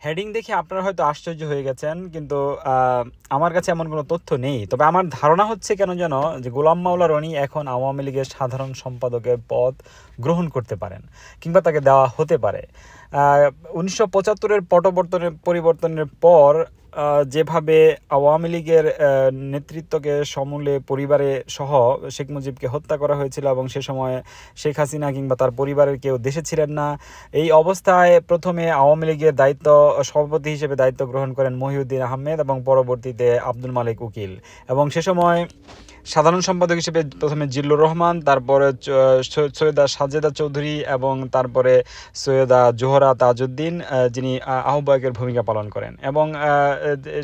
Heading দেখে আপনারা হয়তো আশ্চর্য হয়ে গেছেন, কিন্তু আমার কাছে এমন কোনো তথ্য নেই। তবে আমার ধারণা হচ্ছে কেন যেন যে গোলাম মাওলা রনি এখন আওয়ামী লীগের সাধারণ সম্পাদকের পদ গ্রহণ করতে পারেন, কিংবা তাকে দেওয়া হতে পারে। 1975-এর পরিবর্তনের পর যেভাবে আওয়ামী লীগের নেতৃত্বকে সমূলে পরিবারে সহ শেখ মুজিবকে হত্যা করা হয়েছিল, এবং সে সময় শেখ হাসিনা কিংবা তার পরিবারের কেউ দেশে ছিলেন না। এই অবস্থায় প্রথমে আওয়ামী লীগের সভাপতি হিসেবে দায়িত্ব গ্রহণ করেন মহিউদ্দিন আহমেদ, এবং পরবর্তীতে আব্দুল মালিক উকিল। এবং সে সময় সাধারণ সম্পাদক হিসেবে প্রথমে জিল্লুর রহমান, তারপরে সৈয়দা সাজেদা চৌধুরী, এবং তারপরে সৈয়দা জোহরা তাজউদ্দিন, যিনি আহ্বায়কের ভূমিকা পালন করেন। এবং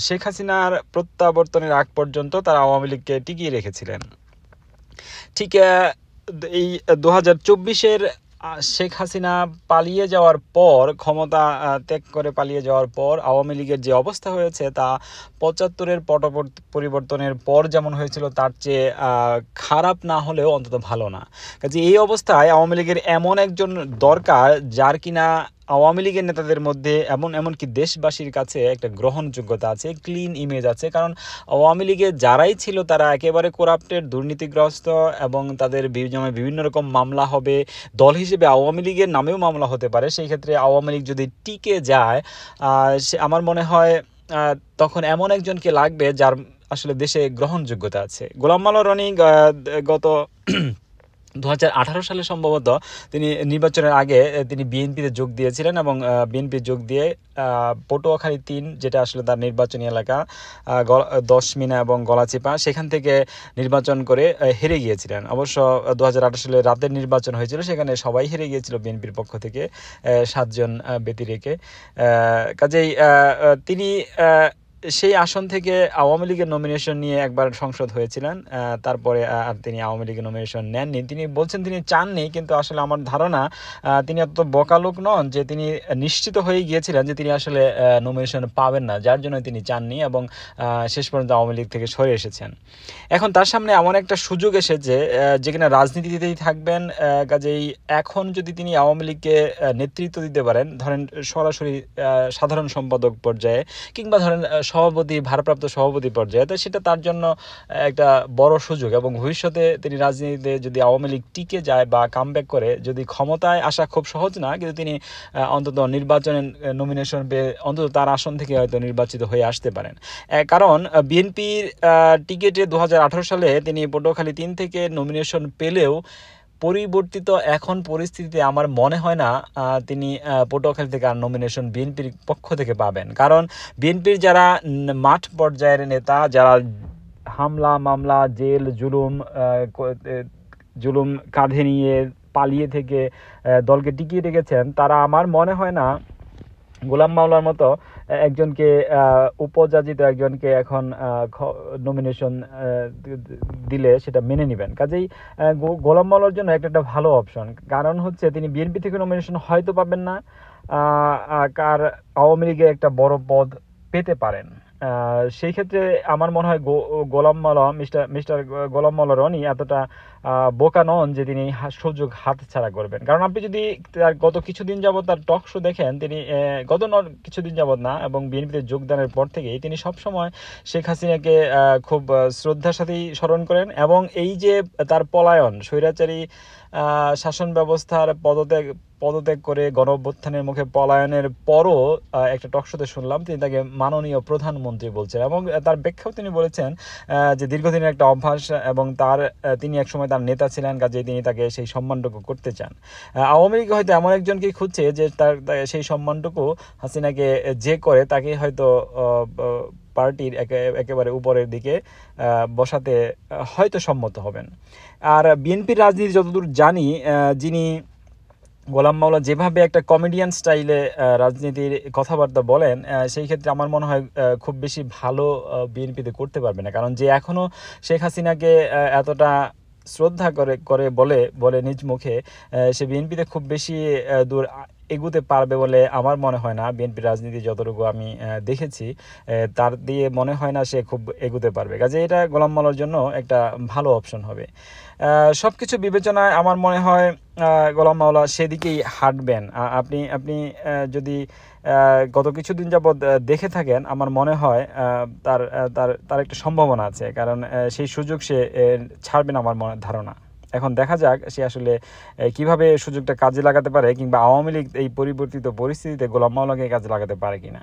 শেখ হাসিনার প্রত্যাবর্তনের আগ পর্যন্ত তারা আওয়ামী লীগকে টিকিয়ে রেখেছিলেন। ঠিক এই 2024-এর শেখ হাসিনা পালিয়ে যাওয়ার পর, ক্ষমতা ত্যাগ করে পালিয়ে যাওয়ার পর আওয়ামী লীগের যে অবস্থা হয়েছে তা 75-এর পরিবর্তনের পর যেমন হয়েছিল তার চেয়ে খারাপ না হলেও অন্তত ভালো না। কাজে এই অবস্থায় আওয়ামী লীগের এমন একজন দরকার যার কিনা আওয়ামী লীগের নেতাদের মধ্যে এমনকি দেশবাসীর কাছে একটা গ্রহণযোগ্যতা আছে, ক্লিন ইমেজ আছে। কারণ আওয়ামী লীগে যারাই ছিল তারা একেবারে করাপ্টেড, দুর্নীতিগ্রস্ত, এবং তাদের বিভিন্ন রকম মামলা হবে। দল হিসেবে আওয়ামী লীগের নামেও মামলা হতে পারে। সেই ক্ষেত্রে আওয়ামী লীগ যদি টিকে যায়, আমার মনে হয় তখন এমন একজনকে লাগবে যার আসলে দেশে গ্রহণযোগ্যতা আছে। গোলাম মাওলা রনি গত 2018 সালে সম্ভবত তিনি নির্বাচনের আগে তিনি বিএনপিতে যোগ দিয়েছিলেন, এবং বিএনপি যোগ দিয়ে পটুয়াখালী 3, যেটা আসলে তার নির্বাচনী এলাকা, দশমিনা এবং গলাচিপা, সেখান থেকে নির্বাচন করে হেরে গিয়েছিলেন। অবশ্য 2018 সালে রাতের নির্বাচন হয়েছিল, সেখানে সবাই হেরে গিয়েছিল বিএনপির পক্ষ থেকে 7 জন ব্যতি রেখে। কাজেই তিনি সেই আসন থেকে আওয়ামী লীগের নমিনেশন নিয়ে একবার সংসদ হয়েছিলেন, তারপরে আর তিনি আওয়ামী লীগের নমিনেশন নেননি। তিনি বলছেন তিনি চাননি, কিন্তু আসলে আমার ধারণা তিনি এত বোকা লোক নন যে তিনি নিশ্চিত হয়ে গিয়েছিলেন যে তিনি আসলে নমিনেশন পাবেন না, যার জন্য তিনি চাননি, এবং শেষ পর্যন্ত আওয়ামী লীগ থেকে সরে এসেছেন। এখন তার সামনে এমন একটা সুযোগ এসেছে যেখানে রাজনীতিতেই থাকবেন। কাজেই এখন যদি তিনি আওয়ামী লীগকে নেতৃত্ব দিতে পারেন, ধরেন সরাসরি সাধারণ সম্পাদক পর্যায়ে, কিংবা ধরেন ভারপ্রাপ্ত সভাপতি পর্যায়ে, তো সেটা তার জন্য একটা বড় সুযোগ। এবং ভবিষ্যতে তিনি রাজনীতিতে যদি আওয়ামী লীগ টিকে যায় বা কামব্যাক করে, যদি ক্ষমতায় আসা খুব সহজ না, কিন্তু তিনি অন্তত নির্বাচনের নমিনেশন পেয়ে অন্তত তার আসন থেকে হয়তো নির্বাচিত হয়ে আসতে পারেন। কারণ বিএনপির টিকেটে 2018 সালে তিনি পটুয়াখালী 3 থেকে নমিনেশন পেলেও পরিবর্তিত এখন পরিস্থিতিতে আমার মনে হয় না তিনি পটুয়াখালী থেকে আর নমিনেশন বিএনপির পক্ষ থেকে পাবেন। কারণ বিএনপির যারা মাঠ পর্যায়ের নেতা, যারা হামলা মামলা, জেল, জুলুম কাঁধে নিয়ে পালিয়ে থেকে দলকে টিকিয়ে রেখেছেন, তারা আমার মনে হয় না গোলাম মাওলার মতো একজনকে উপযাচিত একজনকে এখন নমিনেশন দিলে সেটা মেনে নেবেন। কাজেই গোলাম মাওলার জন্য একটা ভালো অপশন। কারণ হচ্ছে তিনি বিএনপি থেকে নমিনেশন হয়তো পাবেন না, আর আওয়ামী লীগে একটা বড় পদ পেতে পারেন। সেই ক্ষেত্রে আমার মনে হয় মিস্টার গোলাম মাওলা রনি এতটা বোকা নন যে তিনি সুযোগ হাতছাড়া করবেন। কারণ আপনি যদি তার গত কিছুদিন যাবৎ তার টক শো দেখেন, তিনি কিছুদিন যাবৎ না, এবং বিএনপিতে যোগদানের পর থেকেই তিনি সবসময় শেখ হাসিনাকে খুব শ্রদ্ধার সাথেই স্মরণ করেন। এবং এই যে তার পলায়ন, স্বৈরাচারী শাসন ব্যবস্থার পদত্যাগ করে গণঅভ্যুত্থানের মুখে পলায়নের পরও একটা টকশোতে শুনলাম তিনি তাকে মাননীয় প্রধানমন্ত্রী বলছেন, এবং তার ব্যাখ্যাও তিনি বলেছেন যে দীর্ঘদিনের একটা অভ্যাস, এবং তিনি একসময় তার নেতা ছিলেন, কাজেই তিনি তাকে সেই সম্মানটুকু করতে চান। আওয়ামী লীগ হয়তো এমন একজনকেই খুঁজছে যে তার সেই সম্মানটুকু হাসিনাকে যে করে তাকে হয়তো পার্টির একেবারে উপরের দিকে বসাতে হয়তো সম্মত হবেন। আর বিএনপির রাজনীতি যতদূর জানি, যিনি গোলাম মাওলা যেভাবে একটা কমেডিয়ান স্টাইলে রাজনীতির কথাবার্তা বলেন, সেই ক্ষেত্রে আমার মনে হয় খুব বেশি ভালো বিএনপিতে করতে পারবে না। কারণ যে এখনও শেখ হাসিনাকে এতটা শ্রদ্ধা করে বলে নিজ মুখে, সে বিএনপিতে খুব বেশি দূর এগুতে পারবে বলে আমার মনে হয় না। বিএনপি রাজনীতি যতটুকু আমি দেখেছি, তার দিয়ে মনে হয় না সে খুব এগুতে পারবে। কাজে এটা গোলাম মাওলার জন্য একটা ভালো অপশন হবে। সব কিছু বিবেচনায় আমার মনে হয় গোলাম মাওলা সেদিকেই হাঁটবেন। আপনি আপনি যদি গত কিছুদিন যাবৎ দেখে থাকেন, আমার মনে হয় তার তার তার একটা সম্ভাবনা আছে, কারণ সেই সুযোগ সে ছাড়বেন আমার ধারণা। এখন দেখা যাক সে আসলে কিভাবে সুযোগটা কাজে লাগাতে পারে, কিংবা আওয়ামী লীগ এই পরিবর্তিত পরিস্থিতিতে গোলাম মাওলাকে কাজে লাগাতে পারে কিনা।